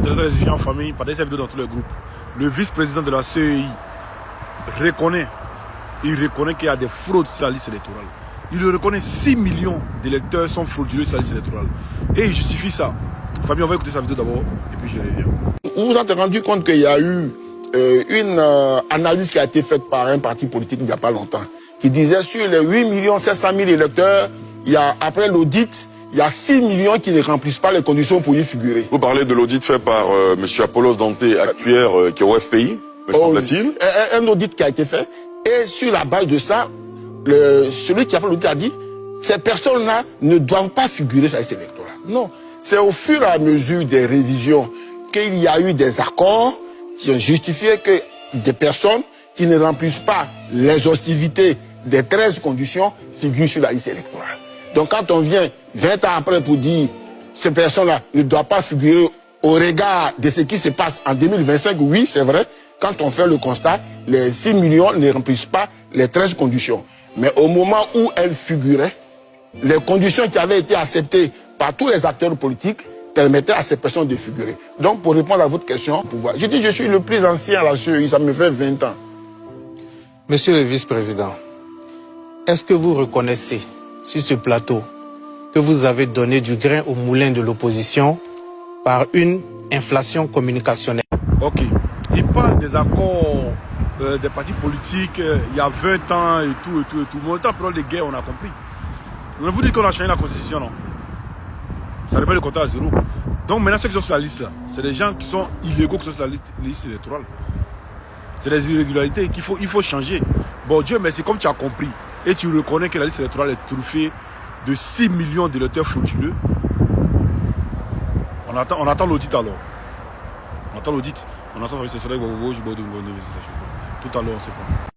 directeur des étudiants en famille, par cette vidéo dans tous les groupes. Le vice-président de la CEI reconnaît qu'il y a des fraudes sur la liste électorale. Il le reconnaît, 6 millions d'électeurs sont frauduleux sur la liste électorale. Et il justifie ça. Fabien, on va écouter sa vidéo d'abord, et puis je reviens. Vous vous êtes rendu compte qu'il y a eu une analyse qui a été faite par un parti politique il n'y a pas longtemps, qui disait sur les 8 700 000 électeurs, après l'audit, il y a 6 millions qui ne remplissent pas les conditions pour y figurer. Vous parlez de l'audit fait par M. Apollos Dante, actuaire, qui est au FPI, me semble-t-il. Un audit qui a été fait, et sur la base de ça, celui qui a fait l'audit a dit, ces personnes-là ne doivent pas figurer sur la liste électorale. Non, c'est au fur et à mesure des révisions qu'il y a eu des accords qui ont justifié que des personnes qui ne remplissent pas l'exhaustivité des 13 conditions figurent sur la liste électorale. Donc quand on vient 20 ans après pour dire ces personnes-là ne doivent pas figurer au regard de ce qui se passe en 2025, oui, c'est vrai, quand on fait le constat, les 6 millions ne remplissent pas les 13 conditions. Mais au moment où elles figuraient, les conditions qui avaient été acceptées par tous les acteurs politiques permettaient à ces personnes de figurer. Donc, pour répondre à votre question, je dis je suis le plus ancien à la CEI, ça me fait 20 ans. Monsieur le vice-président, est-ce que vous reconnaissez sur ce plateau que vous avez donné du grain au moulin de l'opposition par une inflation communicationnelle? Ok. Il parle des accords des partis politiques il y a 20 ans et tout. Mais en temps de guerre, on a compris. On vous dit qu'on a changé la constitution, non? Ça remet le compteur à zéro. Donc maintenant, ceux qui sont sur la liste là, c'est des gens qui sont illégaux qui sont sur la liste électorale. C'est des irrégularités qu'il faut changer. Bon, Dieu merci, comme tu as compris, et tu reconnais que la liste électorale est truffée de 6 millions d'électeurs frauduleux, on attend l'audit alors. On attend l'audit. On attend tout à l'heure, on ne sait pas.